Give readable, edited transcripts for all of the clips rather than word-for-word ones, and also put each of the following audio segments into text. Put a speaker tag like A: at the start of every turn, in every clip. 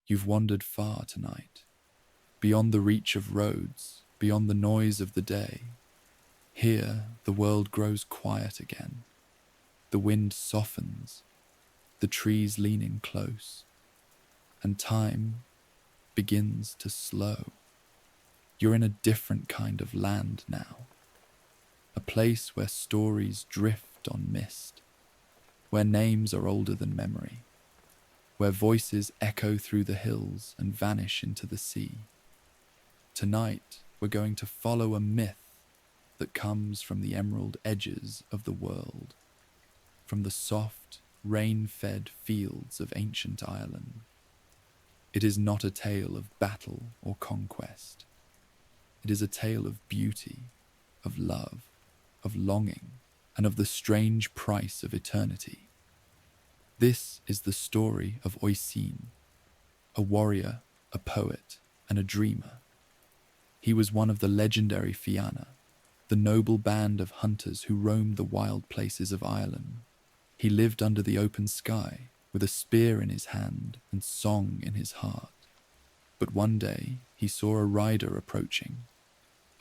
A: You've wandered far tonight, beyond the reach of roads, beyond the noise of the day. Here, the world grows quiet again. The wind softens, the trees lean in close, and time begins to slow. You're in a different kind of land now, a place where stories drift on mist, where names are older than memory, where voices echo through the hills and vanish into the sea. Tonight, we're going to follow a myth that comes from the emerald edges of the world, from the soft, rain-fed fields of ancient Ireland. It is not a tale of battle or conquest. It is a tale of beauty, of love, of longing, and of the strange price of eternity. This is the story of Oisin, a warrior, a poet, and a dreamer. He was one of the legendary Fianna, the noble band of hunters who roamed the wild places of Ireland. He lived under the open sky, with a spear in his hand and song in his heart. But one day he saw a rider approaching,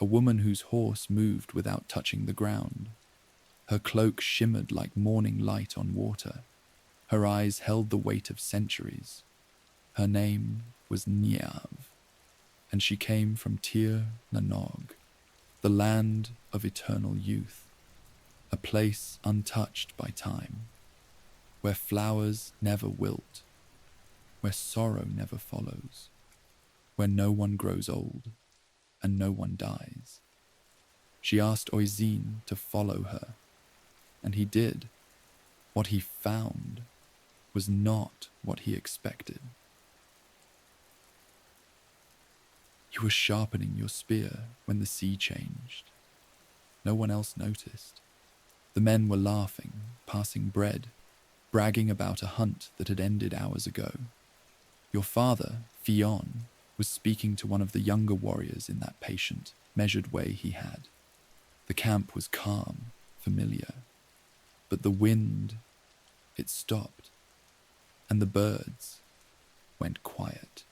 A: a woman whose horse moved without touching the ground. Her cloak shimmered like morning light on water. Her eyes held the weight of centuries. Her name was Niamh, and she came from Tir na Nog, the land of eternal youth, a place untouched by time, where flowers never wilt, where sorrow never follows, where no one grows old and no one dies. She asked Oisin to follow her, and he did. What he found was not what he expected. You were sharpening your spear when the sea changed. No one else noticed. The men were laughing, passing bread, bragging about a hunt that had ended hours ago. Your father, Fionn, was speaking to one of the younger warriors in that patient, measured way he had. The camp was calm, familiar. But the wind, it stopped, and the birds went quiet.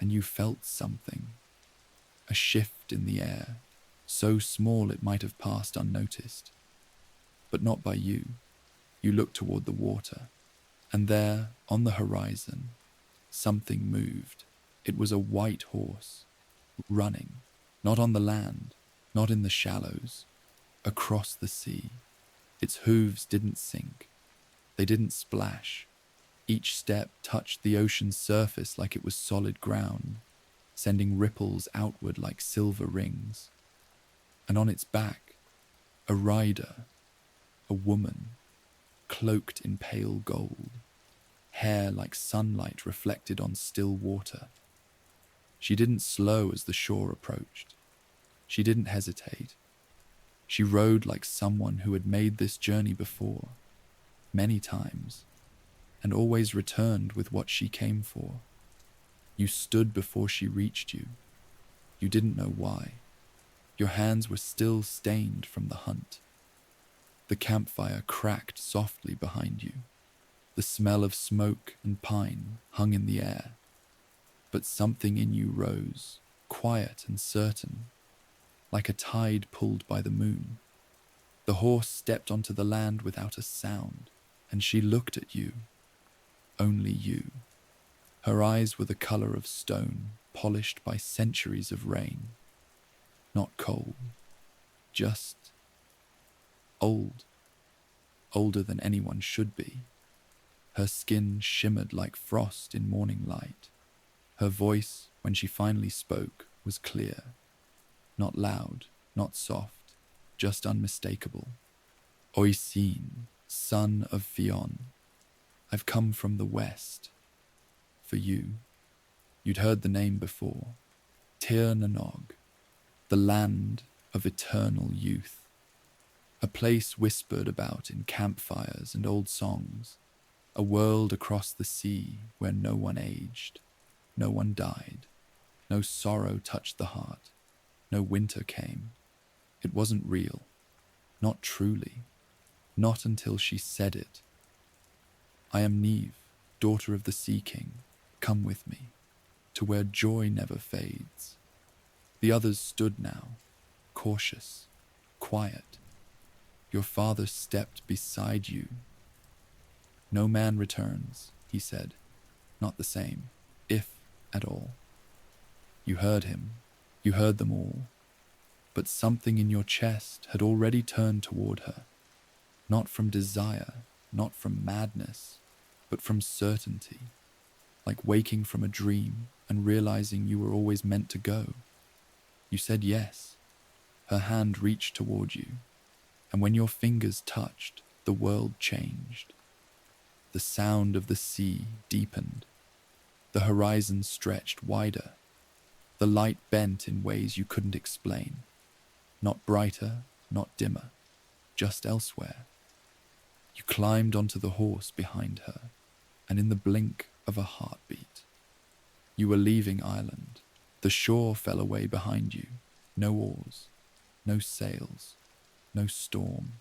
A: And you felt something, a shift in the air, so small it might have passed unnoticed. But not by you. You looked toward the water, and there, on the horizon, something moved. It was a white horse, running, not on the land, not in the shallows, across the sea. Its hooves didn't sink. They didn't splash. Each step touched the ocean's surface like it was solid ground, sending ripples outward like silver rings. And on its back, a rider, a woman, cloaked in pale gold, hair like sunlight reflected on still water. She didn't slow as the shore approached. She didn't hesitate. She rode like someone who had made this journey before, many times, and always returned with what she came for. You stood before she reached you. You didn't know why. Your hands were still stained from the hunt. The campfire cracked softly behind you. The smell of smoke and pine hung in the air. But something in you rose, quiet and certain, like a tide pulled by the moon. The horse stepped onto the land without a sound, and she looked at you. Only you. Her eyes were the color of stone, polished by centuries of rain. Not cold, just old. Older than anyone should be. Her skin shimmered like frost in morning light. Her voice, when she finally spoke, was clear. Not loud, not soft, just unmistakable. Oisin, son of Fionn, I've come from the west. For you. You'd heard the name before. Tir na Nog, the land of eternal youth. A place whispered about in campfires and old songs. A world across the sea where no one aged, no one died, no sorrow touched the heart, no winter came. It wasn't real, not truly, not until she said it. I am Niamh, daughter of the Sea King, Come with me, to where joy never fades." The others stood now, cautious, quiet. Your father stepped beside you. "No man returns," he said. "Not the same, if at all." You heard him. You heard them all. But something in your chest had already turned toward her. Not from desire, not from madness, but from certainty. Like waking from a dream and realizing you were always meant to go. You said yes. Her hand reached toward you. And when your fingers touched, the world changed. The sound of the sea deepened. The horizon stretched wider. The light bent in ways you couldn't explain. Not brighter, not dimmer, just elsewhere. You climbed onto the horse behind her, and in the blink of a heartbeat, you were leaving Ireland. The shore fell away behind you. No oars, no sails, no storm,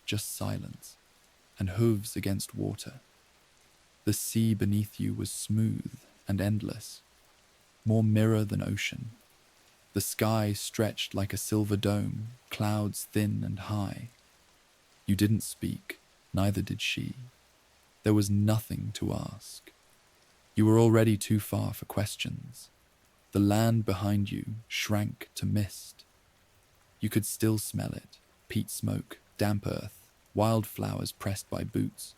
A: just silence and hooves against water. The sea beneath you was smooth and endless, more mirror than ocean. The sky stretched like a silver dome, clouds thin and high. You didn't speak, neither did she. There was nothing to ask. You were already too far for questions. The land behind you shrank to mist. You could still smell it, peat smoke, damp earth, wildflowers pressed by boots.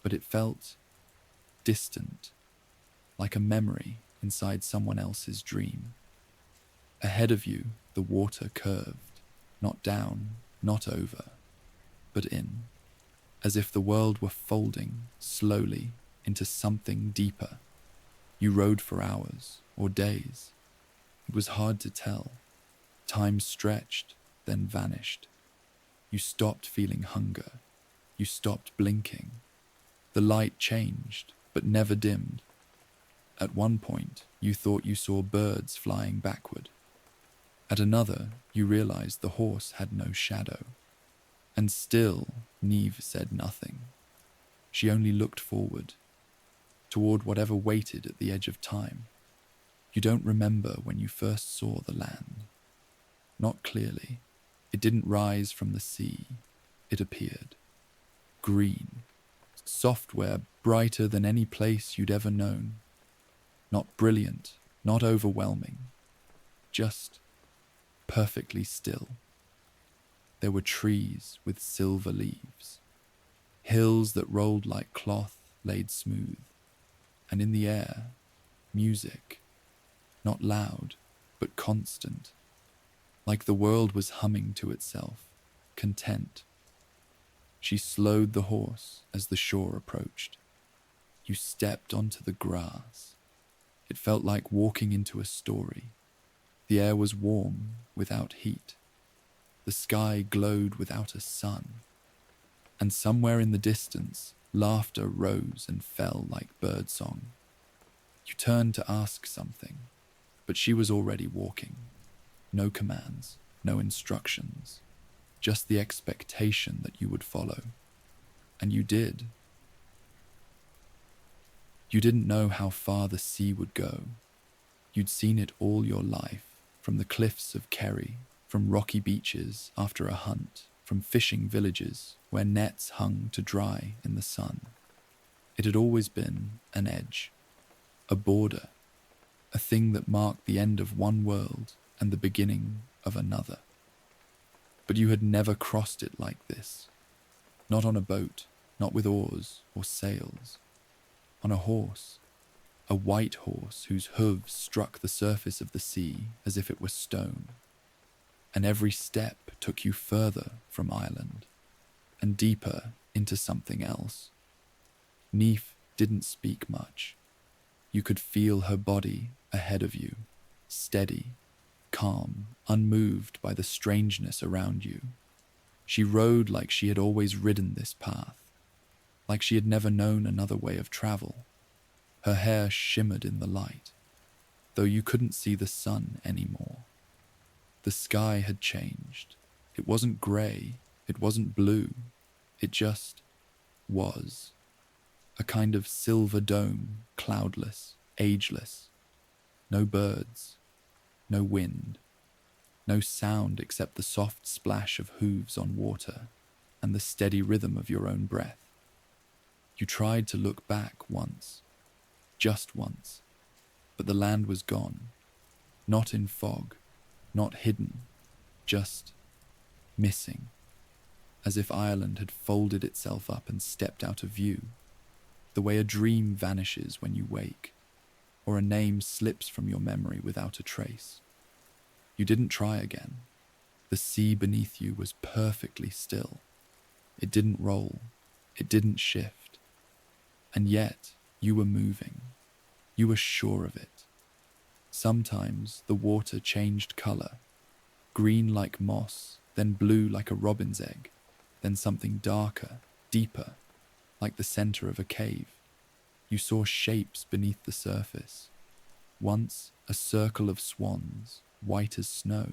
A: But it felt distant, like a memory inside someone else's dream. Ahead of you, the water curved, not down, not over, but in, as if the world were folding slowly into something deeper. You rode for hours or days. It was hard to tell. Time stretched, then vanished. You stopped feeling hunger. You stopped blinking. The light changed, but never dimmed. At one point, you thought you saw birds flying backward. At another, you realized the horse had no shadow. And still, Neve said nothing. She only looked forward, toward whatever waited at the edge of time. You don't remember when you first saw the land. Not clearly. It didn't rise from the sea. It appeared. Green. Software brighter than any place you'd ever known. Not brilliant, not overwhelming. Just perfectly still. There were trees with silver leaves. Hills that rolled like cloth laid smooth. And in the air, music. Not loud, but constant. Like the world was humming to itself, content. She slowed the horse as the shore approached. You stepped onto the grass. It felt like walking into a story. The air was warm without heat. The sky glowed without a sun. And somewhere in the distance, laughter rose and fell like birdsong. You turned to ask something, but she was already walking. No commands, no instructions, just the expectation that you would follow. And you did. You didn't know how far the sea would go. You'd seen it all your life, from the cliffs of Kerry, from rocky beaches after a hunt, from fishing villages where nets hung to dry in the sun. It had always been an edge, a border, a thing that marked the end of one world and the beginning of another. But you had never crossed it like this. Not on a boat, not with oars or sails. On a horse, a white horse whose hooves struck the surface of the sea as if it were stone. And every step took you further from Ireland and deeper into something else. Neef didn't speak much. You could feel her body ahead of you, steady, calm, unmoved by the strangeness around you. She rode like she had always ridden this path, like she had never known another way of travel. Her hair shimmered in the light, though you couldn't see the sun anymore. The sky had changed. It wasn't grey, it wasn't blue, it just was. A kind of silver dome, cloudless, ageless. No birds, no wind, no sound except the soft splash of hooves on water and the steady rhythm of your own breath. You tried to look back once, just once, but the land was gone, not in fog, not hidden, just missing, as if Ireland had folded itself up and stepped out of view, the way a dream vanishes when you wake, or a name slips from your memory without a trace. You didn't try again. The sea beneath you was perfectly still. It didn't roll, it didn't shift, and yet you were moving. You were sure of it. Sometimes the water changed color, green like moss, then blue like a robin's egg, then something darker, deeper, like the center of a cave. You saw shapes beneath the surface. Once, a circle of swans, white as snow,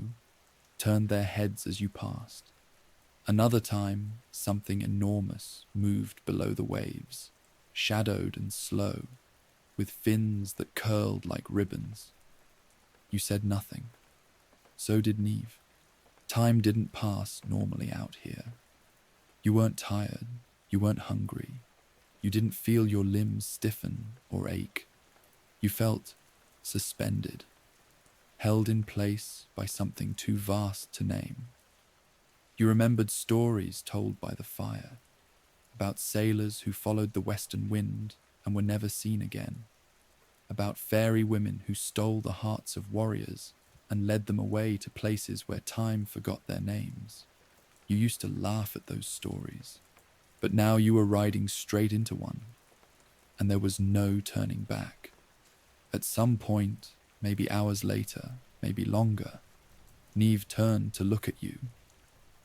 A: turned their heads as you passed. Another time, something enormous moved below the waves, shadowed and slow, with fins that curled like ribbons. You said nothing. So did Neve. Time didn't pass normally out here. You weren't tired. You weren't hungry. You didn't feel your limbs stiffen or ache. You felt suspended, held in place by something too vast to name. You remembered stories told by the fire, about sailors who followed the western wind and were never seen again, about fairy women who stole the hearts of warriors and led them away to places where time forgot their names. You used to laugh at those stories, but now you were riding straight into one, and there was no turning back. At some point, maybe hours later, maybe longer, Neve turned to look at you.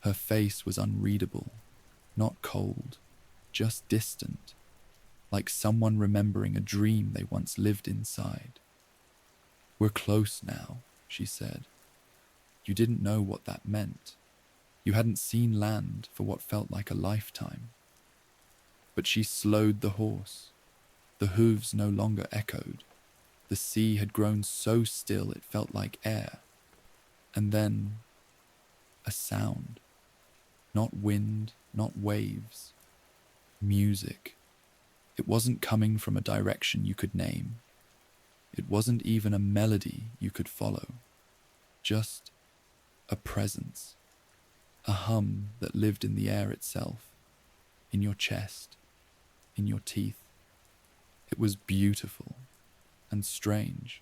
A: Her face was unreadable, not cold, just distant, like someone remembering a dream they once lived inside. "We're close now," she said. You didn't know what that meant. You hadn't seen land for what felt like a lifetime. But she slowed the horse. The hooves no longer echoed. The sea had grown so still it felt like air. And then, a sound. Not wind, not waves. Music. It wasn't coming from a direction you could name. It wasn't even a melody you could follow. Just a presence. A hum that lived in the air itself. In your chest. In your teeth. It was beautiful and strange.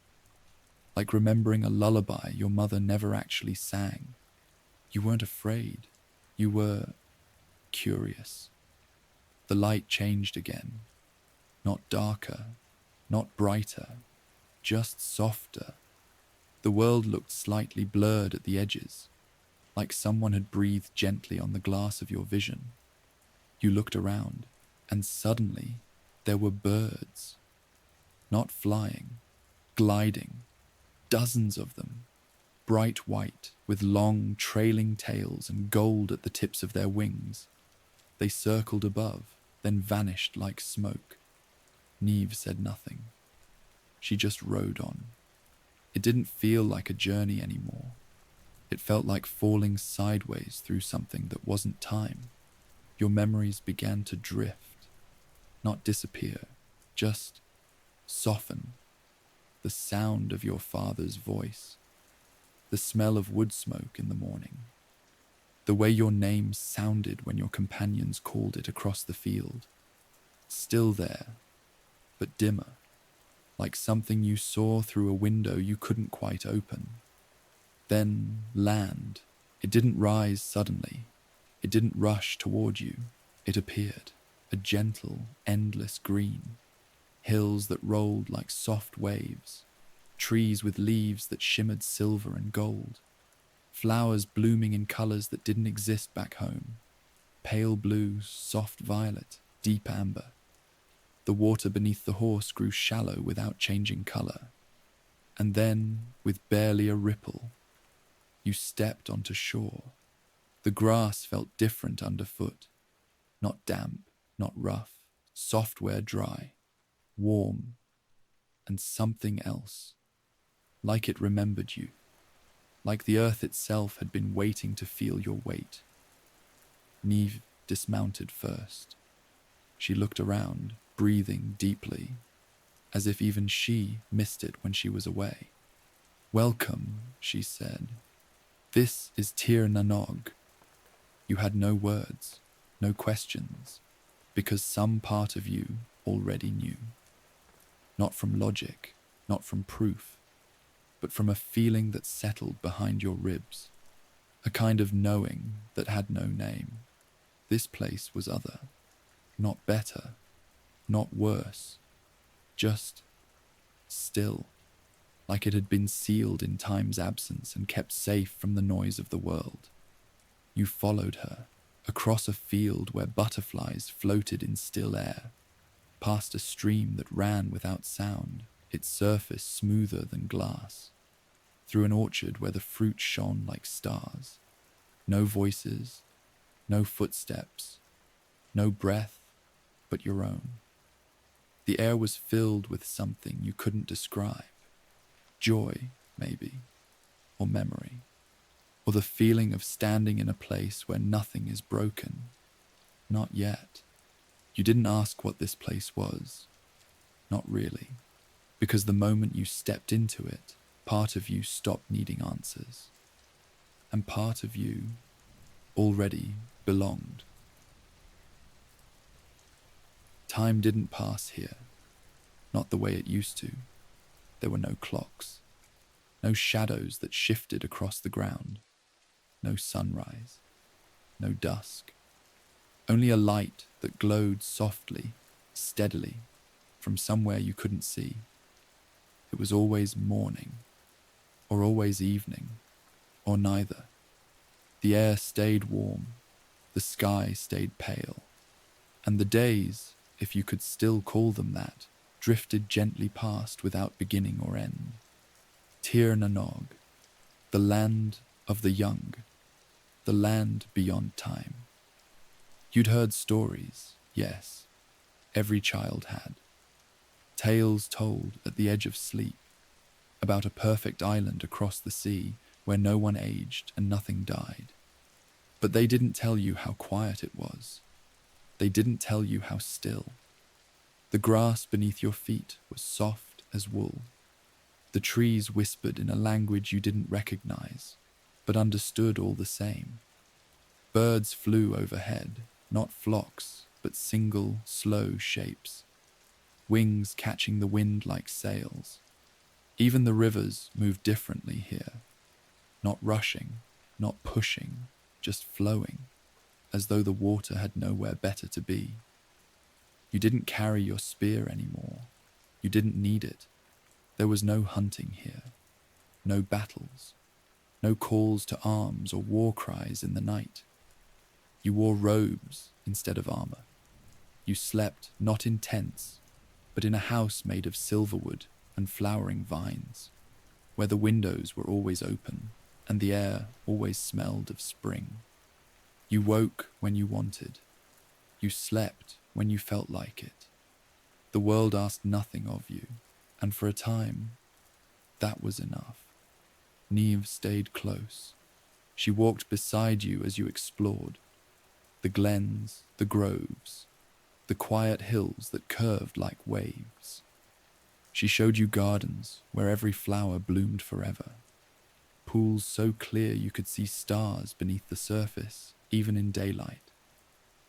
A: Like remembering a lullaby your mother never actually sang. You weren't afraid. You were curious. The light changed again. Not darker, not brighter, just softer. The world looked slightly blurred at the edges, like someone had breathed gently on the glass of your vision. You looked around, and suddenly there were birds. Not flying, gliding, dozens of them, bright white, with long, trailing tails and gold at the tips of their wings. They circled above, then vanished like smoke. Neve said nothing. She just rode on. It didn't feel like a journey anymore. It felt like falling sideways through something that wasn't time. Your memories began to drift, not disappear, just soften. The sound of your father's voice, the smell of wood smoke in the morning, the way your name sounded when your companions called it across the field. Still there, but dimmer, like something you saw through a window you couldn't quite open. Then land. It didn't rise suddenly. It didn't rush toward you. It appeared, a gentle, endless green. Hills that rolled like soft waves. Trees with leaves that shimmered silver and gold. Flowers blooming in colors that didn't exist back home. Pale blue, soft violet, deep amber. The water beneath the horse grew shallow without changing color. And then, with barely a ripple, you stepped onto shore. The grass felt different underfoot. Not damp, not rough, soft where dry, warm, and something else, like it remembered you, like the earth itself had been waiting to feel your weight. Neve dismounted first. She looked around, breathing deeply, as if even she missed it when she was away. "Welcome," she said. "This is Tir Nanog." You had no words, no questions, because some part of you already knew. Not from logic, not from proof, but from a feeling that settled behind your ribs, a kind of knowing that had no name. This place was other, not better, not worse, just still, like it had been sealed in time's absence and kept safe from the noise of the world. You followed her, across a field where butterflies floated in still air, past a stream that ran without sound, its surface smoother than glass, through an orchard where the fruit shone like stars. No voices, no footsteps, no breath but your own. The air was filled with something you couldn't describe. Joy, maybe, or memory, or the feeling of standing in a place where nothing is broken. Not yet. You didn't ask what this place was. Not really. Because the moment you stepped into it, part of you stopped needing answers. And part of you already belonged. Time didn't pass here. Not the way it used to. There were no clocks. No shadows that shifted across the ground. No sunrise. No dusk. Only a light that glowed softly, steadily, from somewhere you couldn't see. It was always morning, or always evening, or neither. The air stayed warm, the sky stayed pale, and the days, if you could still call them that, drifted gently past without beginning or end. Tir Nanog, the land of the young, the land beyond time. You'd heard stories, yes, every child had. Tales told at the edge of sleep, about a perfect island across the sea where no one aged and nothing died. But they didn't tell you how quiet it was. They didn't tell you how still. The grass beneath your feet was soft as wool. The trees whispered in a language you didn't recognize, but understood all the same. Birds flew overhead, not flocks, but single, slow shapes, wings catching the wind like sails. Even the rivers moved differently here, not rushing, not pushing, just flowing, as though the water had nowhere better to be. You didn't carry your spear anymore. You didn't need it. There was no hunting here, no battles, no calls to arms or war cries in the night. You wore robes instead of armor. You slept not in tents, but in a house made of silverwood and flowering vines, where the windows were always open and the air always smelled of spring. You woke when you wanted. You slept when you felt like it. The world asked nothing of you, and for a time, that was enough. Neve stayed close. She walked beside you as you explored. The glens, the groves, the quiet hills that curved like waves. She showed you gardens where every flower bloomed forever. Pools so clear you could see stars beneath the surface, even in daylight.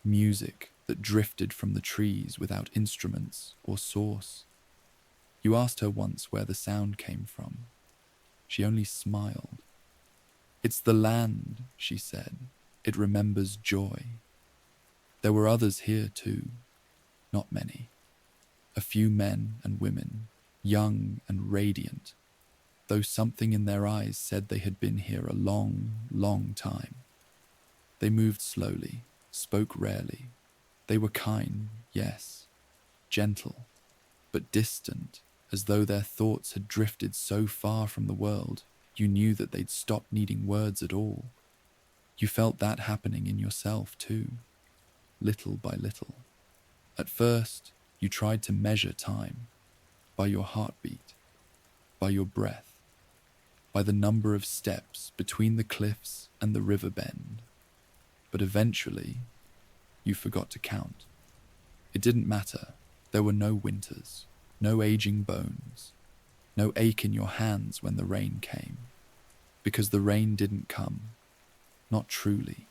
A: Music that drifted from the trees without instruments or source. You asked her once where the sound came from. She only smiled. "It's the land," she said. "It remembers joy." There were others here too, not many. A few men and women, young and radiant, though something in their eyes said they had been here a long, long time. They moved slowly, spoke rarely. They were kind, yes, gentle, but distant, as though their thoughts had drifted so far from the world, you knew that they'd stopped needing words at all. You felt that happening in yourself too, little by little. At first, you tried to measure time, by your heartbeat, by your breath, by the number of steps between the cliffs and the river bend. But eventually, you forgot to count. It didn't matter. There were no winters, no aging bones, no ache in your hands when the rain came. Because the rain didn't come, not truly,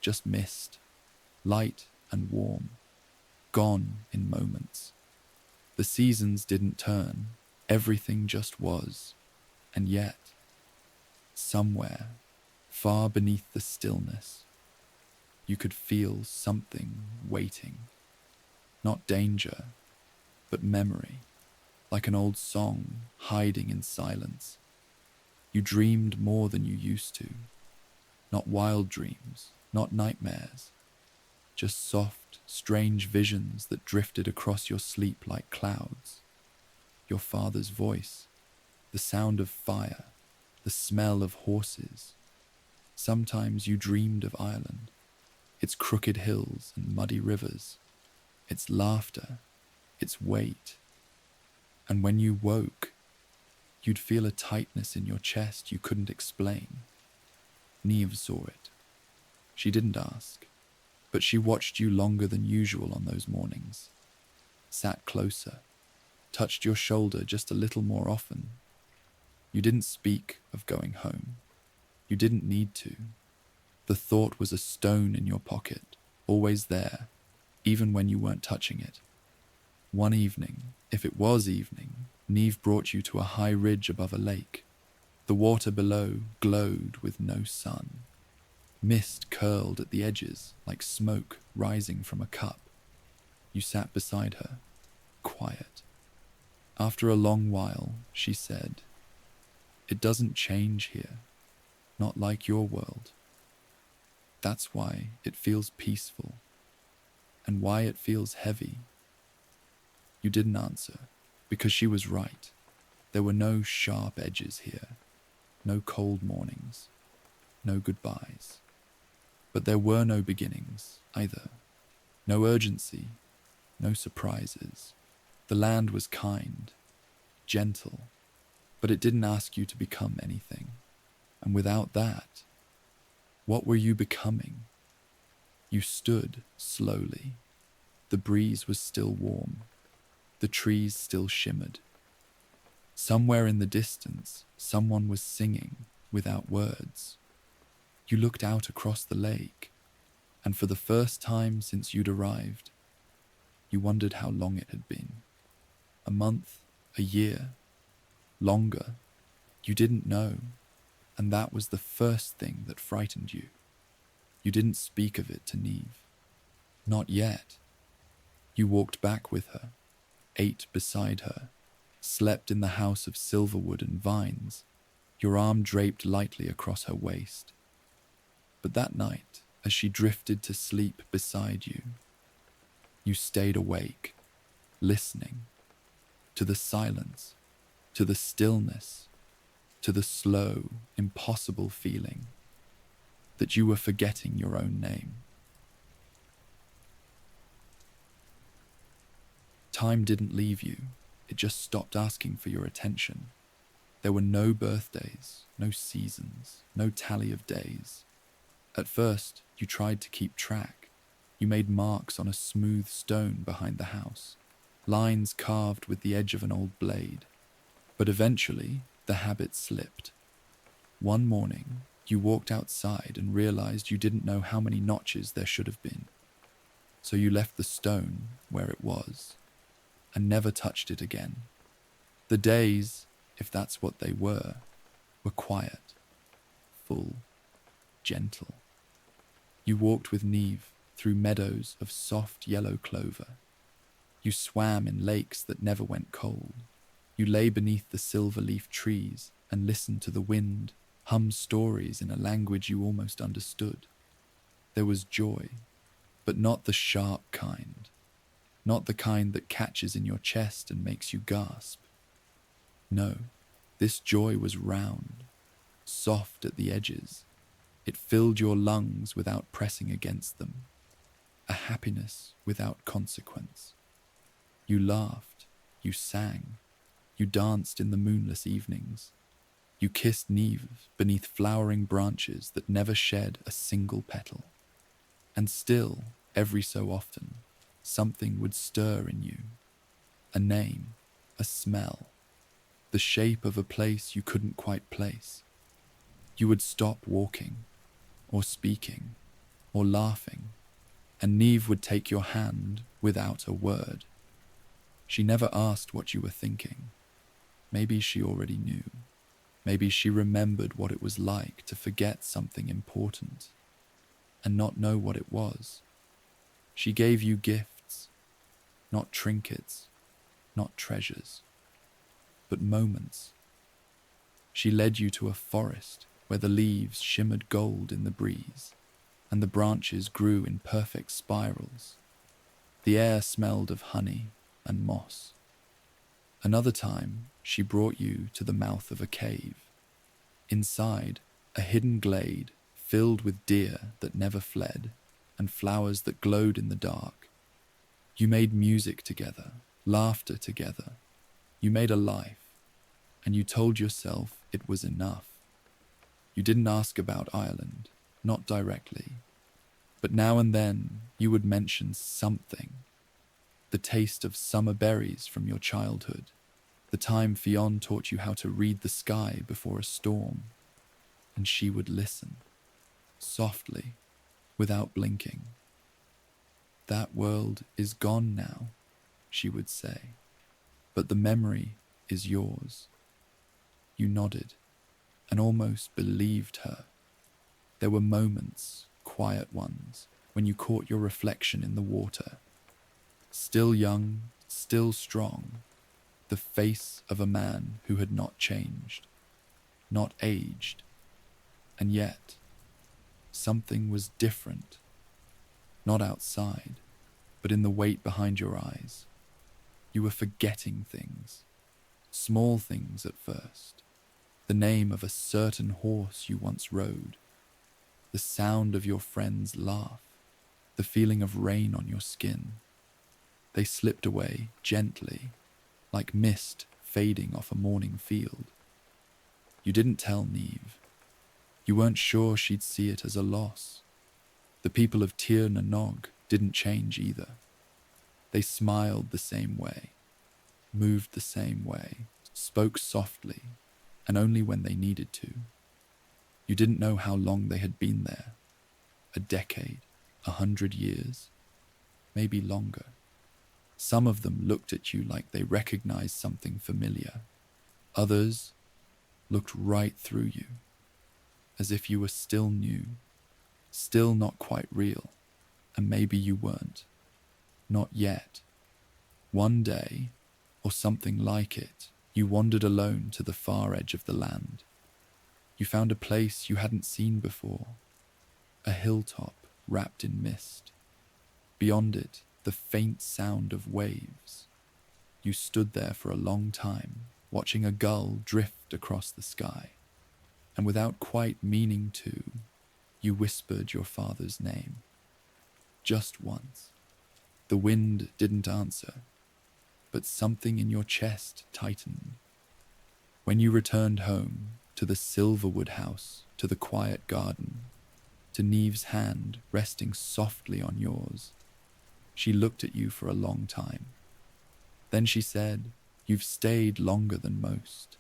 A: just mist, light and warm, gone in moments. The seasons didn't turn, everything just was. And yet, somewhere, far beneath the stillness, you could feel something waiting. Not danger, but memory, like an old song hiding in silence. You dreamed more than you used to. Not wild dreams, not nightmares, just soft, strange visions that drifted across your sleep like clouds. Your father's voice, the sound of fire, the smell of horses. Sometimes you dreamed of Ireland, its crooked hills and muddy rivers, its laughter, its weight. And when you woke, you'd feel a tightness in your chest you couldn't explain. Neve saw it. She didn't ask, but she watched you longer than usual on those mornings, sat closer, touched your shoulder just a little more often. You didn't speak of going home. You didn't need to. The thought was a stone in your pocket, always there, even when you weren't touching it. One evening, if it was evening, Neve brought you to a high ridge above a lake. The water below glowed with no sun. Mist curled at the edges like smoke rising from a cup. You sat beside her, quiet. After a long while, she said, "It doesn't change here, not like your world. That's why it feels peaceful, and why it feels heavy." You didn't answer, because she was right. There were no sharp edges here, no cold mornings, no goodbyes. But there were no beginnings, either. No urgency, no surprises. The land was kind, gentle, but it didn't ask you to become anything. And without that, what were you becoming? You stood slowly. The breeze was still warm. The trees still shimmered. Somewhere in the distance, someone was singing without words. You looked out across the lake, and for the first time since you'd arrived, you wondered how long it had been. A month, a year, longer. You didn't know, and that was the first thing that frightened you. You didn't speak of it to Neve. Not yet. You walked back with her, ate beside her, slept in the house of silverwood and vines, your arm draped lightly across her waist. But that night, as she drifted to sleep beside you, you stayed awake, listening to the silence, to the stillness, to the slow, impossible feeling that you were forgetting your own name. Time didn't leave you, it just stopped asking for your attention. There were no birthdays, no seasons, no tally of days. At first, you tried to keep track. You made marks on a smooth stone behind the house, lines carved with the edge of an old blade. But eventually, the habit slipped. One morning, you walked outside and realized you didn't know how many notches there should have been. So you left the stone where it was, and never touched it again. The days, if that's what they were quiet, full, gentle. You walked with Neve through meadows of soft yellow clover. You swam in lakes that never went cold. You lay beneath the silver-leaf trees and listened to the wind hum stories in a language you almost understood. There was joy, but not the sharp kind. Not the kind that catches in your chest and makes you gasp. No, this joy was round, soft at the edges. It filled your lungs without pressing against them. A happiness without consequence. You laughed, you sang, You danced in the moonless evenings. You kissed Neve beneath flowering branches that never shed a single petal. And still, every so often, something would stir in you. A name, a smell, the shape of a place you couldn't quite place. You would stop walking, or speaking, or laughing, and Neve would take your hand without a word. She never asked what you were thinking. Maybe she already knew. Maybe she remembered what it was like to forget something important and not know what it was. She gave you gifts, not trinkets, not treasures, but moments. She led you to a forest where the leaves shimmered gold in the breeze and the branches grew in perfect spirals. The air smelled of honey and moss. Another time, she brought you to the mouth of a cave. Inside, a hidden glade filled with deer that never fled and flowers that glowed in the dark. You made music together, laughter together. You made a life, and you told yourself it was enough. You didn't ask about Ireland, not directly, but now and then you would mention something. The taste of summer berries from your childhood, the time Fionn taught you how to read the sky before a storm, and she would listen, softly, without blinking. That world is gone now, she would say, but the memory is yours. You nodded and almost believed her. There were moments, quiet ones, when you caught your reflection in the water. Still young, still strong, the face of a man who had not changed, not aged, and yet something was different, not outside, but in the weight behind your eyes. You were forgetting things, small things at first, the name of a certain horse you once rode, the sound of your friend's laugh, the feeling of rain on your skin. They slipped away gently, like mist fading off a morning field. You didn't tell Neve. You weren't sure she'd see it as a loss. The people of Tir na Nog didn't change either. They smiled the same way, moved the same way, spoke softly, and only when they needed to. You didn't know how long they had been there. A decade, 100 years, maybe longer. Some of them looked at you like they recognized something familiar. Others looked right through you, as if you were still new, still not quite real, and maybe you weren't. Not yet. One day, or something like it, you wandered alone to the far edge of the land. You found a place you hadn't seen before, a hilltop wrapped in mist. Beyond it, the faint sound of waves. You stood there for a long time, watching a gull drift across the sky, and without quite meaning to, you whispered your father's name. Just once. The wind didn't answer, but something in your chest tightened. When you returned home, to the Silverwood house, to the quiet garden, to Neve's hand resting softly on yours, she looked at you for a long time. Then she said, "You've stayed longer than most."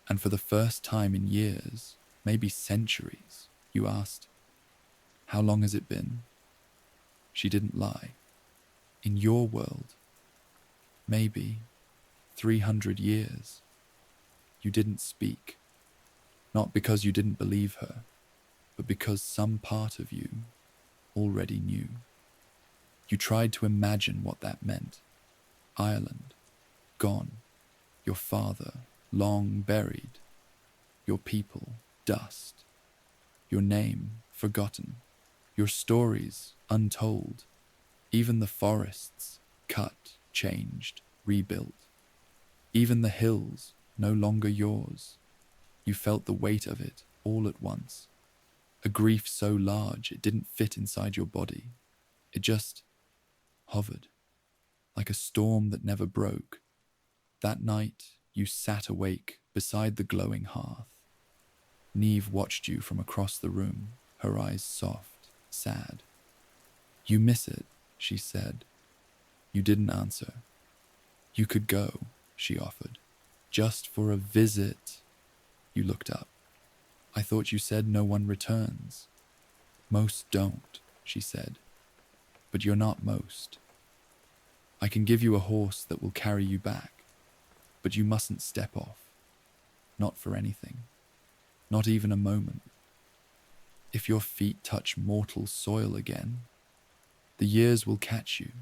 A: And for the first time in years, maybe centuries, you asked, "How long has it been?" She didn't lie. In your world, maybe 300 years. You didn't speak, not because you didn't believe her, but because some part of you already knew. You tried to imagine what that meant. Ireland, gone. Your father, long buried. Your people, dust. Your name, forgotten. Your stories, untold. Even the forests, cut, changed, rebuilt. Even the hills, no longer yours. You felt the weight of it all at once. A grief so large it didn't fit inside your body. It just hovered, like a storm that never broke. That night, you sat awake beside the glowing hearth. Neve watched you from across the room, her eyes soft, sad. "You miss it," she said. You didn't answer. "You could go," she offered. "Just for a visit." You looked up. "I thought you said no one returns." "Most don't," she said. "But you're not most. I can give you a horse that will carry you back, but you mustn't step off. Not for anything. Not even a moment. If your feet touch mortal soil again, the years will catch you.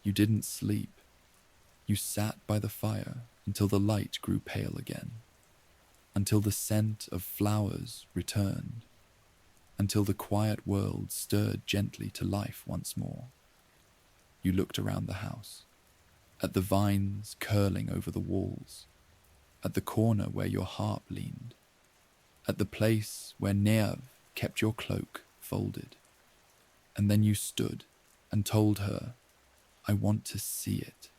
A: You didn't sleep. You sat by the fire until the light grew pale again, until the scent of flowers returned, until the quiet world stirred gently to life once more. You looked around the house, at the vines curling over the walls, at the corner where your harp leaned, at the place where Neav kept your cloak folded. And then you stood and told her, "I want to see it."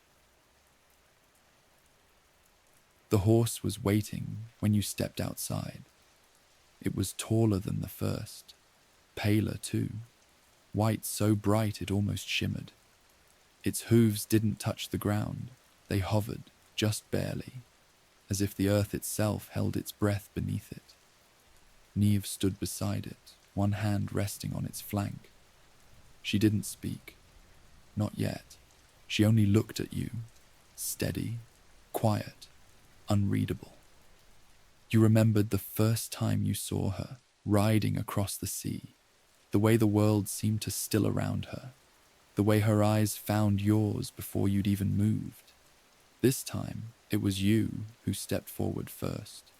A: The horse was waiting when you stepped outside. It was taller than the first, paler too, white so bright it almost shimmered. Its hooves didn't touch the ground, they hovered, just barely, as if the earth itself held its breath beneath it. Neve stood beside it, one hand resting on its flank. She didn't speak. Not yet. She only looked at you, steady, quiet, unreadable. You remembered the first time you saw her, riding across the sea, the way the world seemed to still around her, the way her eyes found yours before you'd even moved. This time, it was you who stepped forward first.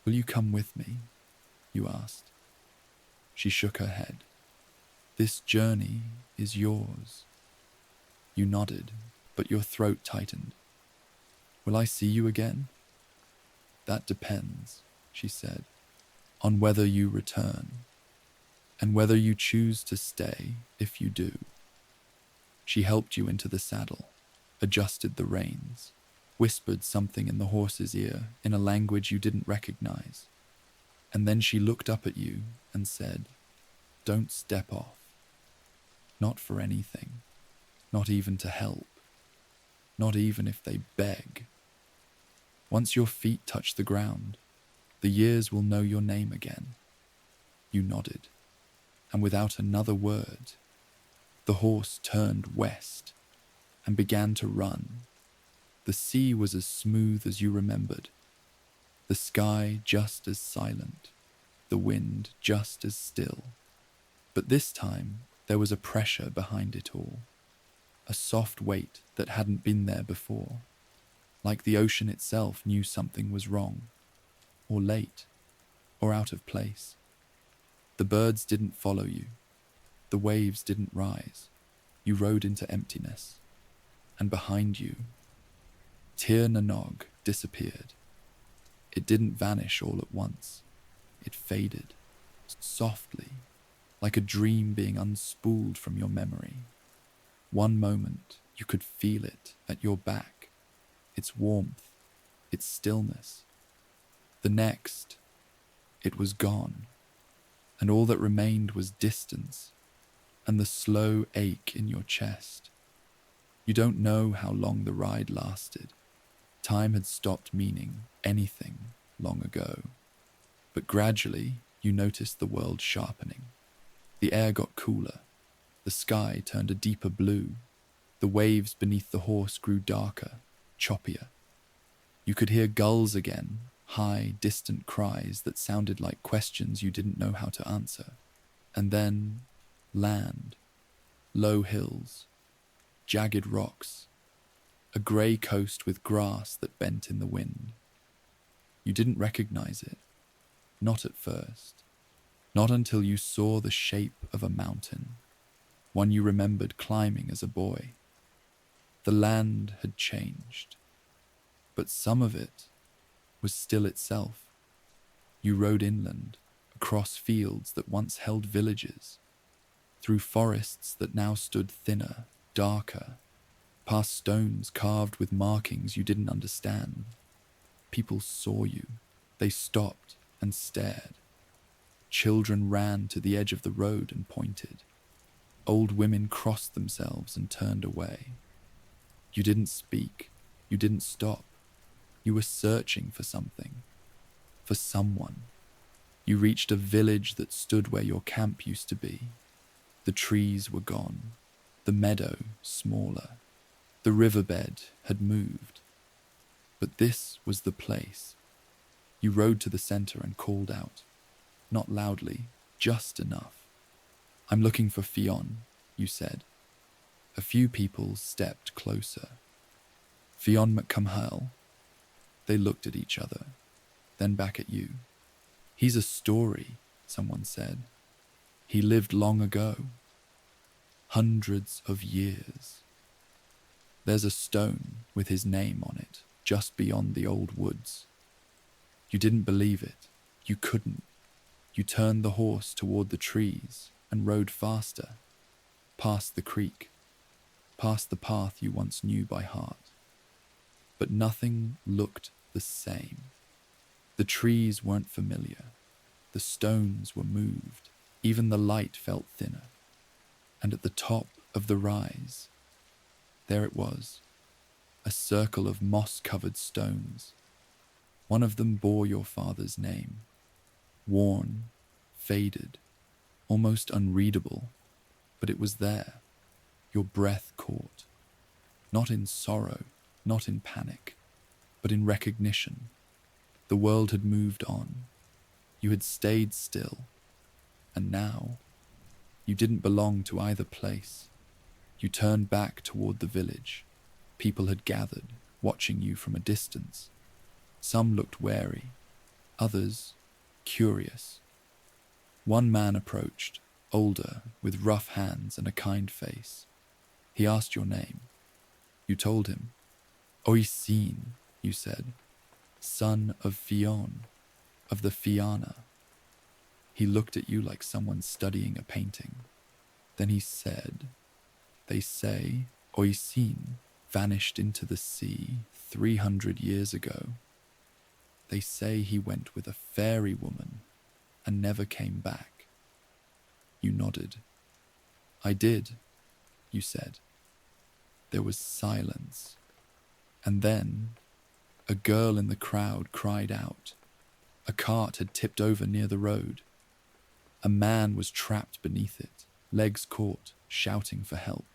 A: "Will you come with me?" you asked. She shook her head. "This journey is yours." You nodded, but your throat tightened. "Will I see you again?" "That depends," she said, "on whether you return, and whether you choose to stay if you do." She helped you into the saddle, adjusted the reins, whispered something in the horse's ear in a language you didn't recognize. And then she looked up at you and said, "Don't step off. Not for anything. Not even to help. Not even if they beg. Once your feet touch the ground, the years will know your name again." You nodded, and without another word, the horse turned west and began to run. The sea was as smooth as you remembered, the sky just as silent, the wind just as still. But this time, there was a pressure behind it all, a soft weight that hadn't been there before, like the ocean itself knew something was wrong, or late, or out of place. The birds didn't follow you. The waves didn't rise. You rode into emptiness. And behind you, Tir Nanog disappeared. It didn't vanish all at once. It faded, softly, like a dream being unspooled from your memory. One moment, you could feel it at your back, its warmth, its stillness. The next, it was gone, and all that remained was distance and the slow ache in your chest. You don't know how long the ride lasted. Time had stopped meaning anything long ago. But gradually, you noticed the world sharpening. The air got cooler. The sky turned a deeper blue. The waves beneath the horse grew darker, choppier. You could hear gulls again, high, distant cries that sounded like questions you didn't know how to answer. And then, land, low hills, jagged rocks, a grey coast with grass that bent in the wind. You didn't recognize it, not at first, not until you saw the shape of a mountain, one you remembered climbing as a boy. The land had changed, but some of it was still itself. You rode inland, across fields that once held villages, through forests that now stood thinner, darker, past stones carved with markings you didn't understand. People saw you. They stopped and stared. Children ran to the edge of the road and pointed. Old women crossed themselves and turned away. You didn't speak. You didn't stop. You were searching for something, for someone. You reached a village that stood where your camp used to be. The trees were gone, the meadow smaller. The riverbed had moved. But this was the place. You rode to the center and called out, not loudly, just enough. "I'm looking for Fionn," you said. A few people stepped closer. "Fionn McCumhale." They looked at each other, then back at you. "He's a story," someone said. "He lived long ago. Hundreds of years. There's a stone with his name on it, just beyond the old woods." You didn't believe it. You couldn't. You turned the horse toward the trees and rode faster, past the creek, past the path you once knew by heart. But nothing looked the same. The trees weren't familiar. The stones were moved. Even the light felt thinner. And at the top of the rise, there it was, a circle of moss-covered stones. One of them bore your father's name, worn, faded, almost unreadable, but it was there. Your breath caught, not in sorrow, not in panic, but in recognition. The world had moved on. You had stayed still, and now you didn't belong to either place. You turned back toward the village. People had gathered, watching you from a distance. Some looked wary, others curious. One man approached, older, with rough hands and a kind face. He asked your name. You told him. "Oisin," you said, "son of Fionn, of the Fianna." He looked at you like someone studying a painting. Then he said, "They say Oisin vanished into the sea 300 years ago. They say he went with a fairy woman and never came back." You nodded. "I did," you said. There was silence. And then a girl in the crowd cried out. A cart had tipped over near the road. A man was trapped beneath it, legs caught, shouting for help.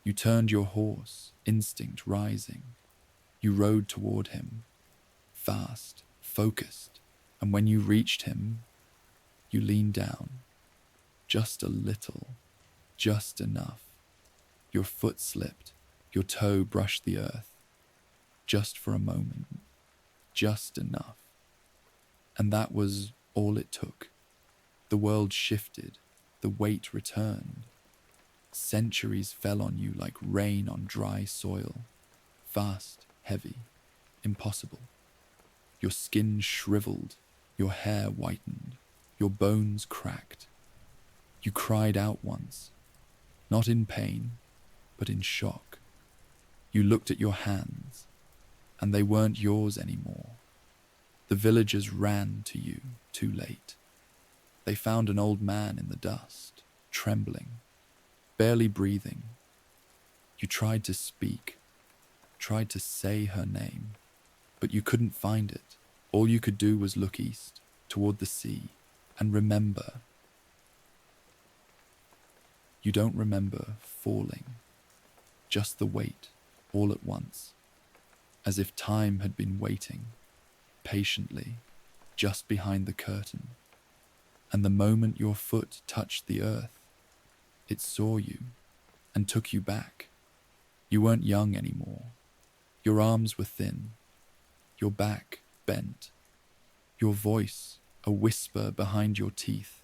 A: You turned your horse, instinct rising. You rode toward him, fast, focused, and when you reached him, you leaned down. Just a little, just enough. Your foot slipped, your toe brushed the earth. Just for a moment, just enough. And that was all it took. The world shifted, the weight returned. Centuries fell on you like rain on dry soil. Fast, heavy, impossible. Your skin shriveled, your hair whitened, your bones cracked. You cried out once, not in pain, but in shock. You looked at your hands, and they weren't yours anymore. The villagers ran to you, too late. They found an old man in the dust, trembling, barely breathing. You tried to speak, tried to say her name, but you couldn't find it. All you could do was look east, toward the sea, and remember. You don't remember falling, just the weight, all at once, as if time had been waiting, patiently, just behind the curtain. And the moment your foot touched the earth, it saw you and took you back. You weren't young anymore. Your arms were thin, your back bent, your voice a whisper behind your teeth.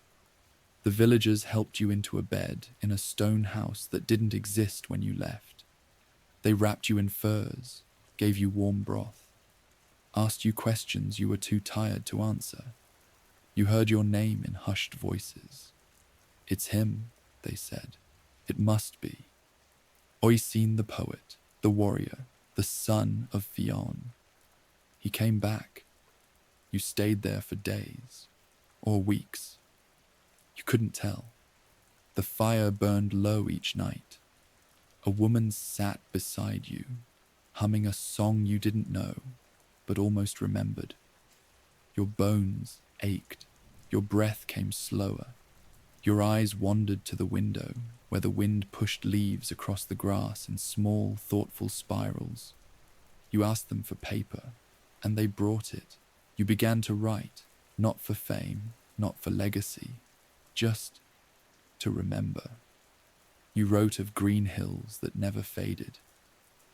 A: The villagers helped you into a bed in a stone house that didn't exist when you left. They wrapped you in furs, gave you warm broth, asked you questions you were too tired to answer. You heard your name in hushed voices. "It's him," they said. "It must be. Oisin the poet. the warrior, the son of Fionn. He came back. You stayed there for days, or weeks. You couldn't tell. The fire burned low each night. A woman sat beside you, humming a song you didn't know, but almost remembered. Your bones ached. Your breath came slower. Your eyes wandered to the window, where the wind pushed leaves across the grass in small, thoughtful spirals. You asked them for paper, and they brought it. You began to write, not for fame, not for legacy, just to remember. You wrote of green hills that never faded,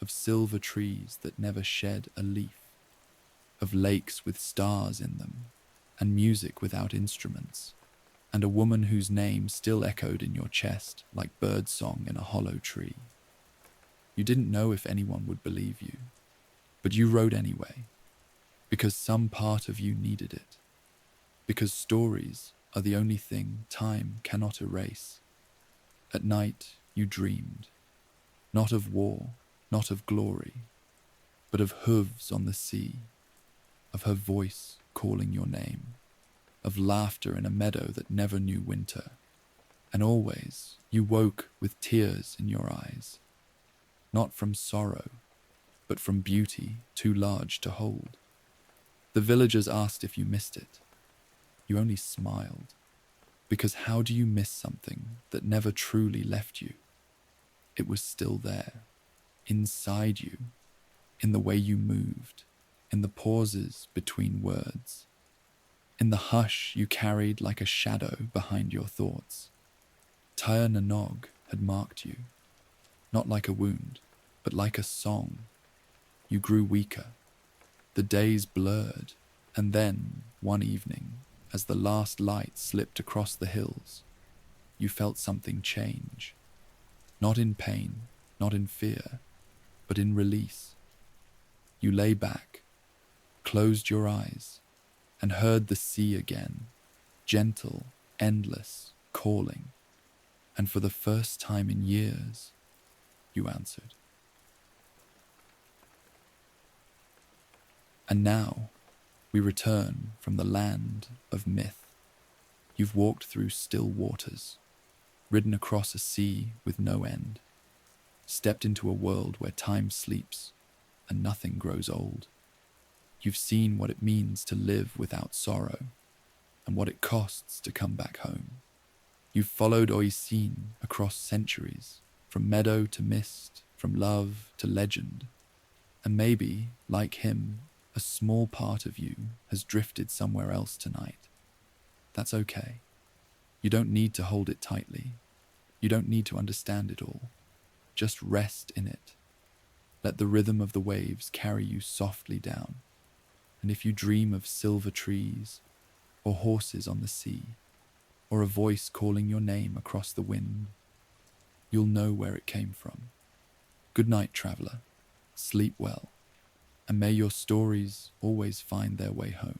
A: of silver trees that never shed a leaf, of lakes with stars in them, and music without instruments, and a woman whose name still echoed in your chest like birdsong in a hollow tree. You didn't know if anyone would believe you, but you wrote anyway, because some part of you needed it, because stories are the only thing time cannot erase. At night you dreamed, not of war, not of glory, but of hooves on the sea, of her voice calling your name, of laughter in a meadow that never knew winter. And always you woke with tears in your eyes, not from sorrow, but from beauty too large to hold. The villagers asked if you missed it. You only smiled, because how do you miss something that never truly left you? It was still there, inside you, in the way you moved, in the pauses between words, in the hush you carried like a shadow behind your thoughts. Tyr na Nog had marked you, not like a wound, but like a song. You grew weaker. The days blurred, and then, one evening, as the last light slipped across the hills, you felt something change. Not in pain, not in fear, but in release. You lay back, closed your eyes, and heard the sea again, gentle, endless, calling. And for the first time in years, you answered. And now, we return from the land of myth. You've walked through still waters, ridden across a sea with no end, stepped into a world where time sleeps and nothing grows old. You've seen what it means to live without sorrow and what it costs to come back home. You've followed Oisin across centuries, from meadow to mist, from love to legend. And maybe, like him, a small part of you has drifted somewhere else tonight. That's okay. You don't need to hold it tightly. You don't need to understand it all. Just rest in it. Let the rhythm of the waves carry you softly down. And if you dream of silver trees, or horses on the sea, or a voice calling your name across the wind, you'll know where it came from. Good night, traveler. Sleep well, and may your stories always find their way home.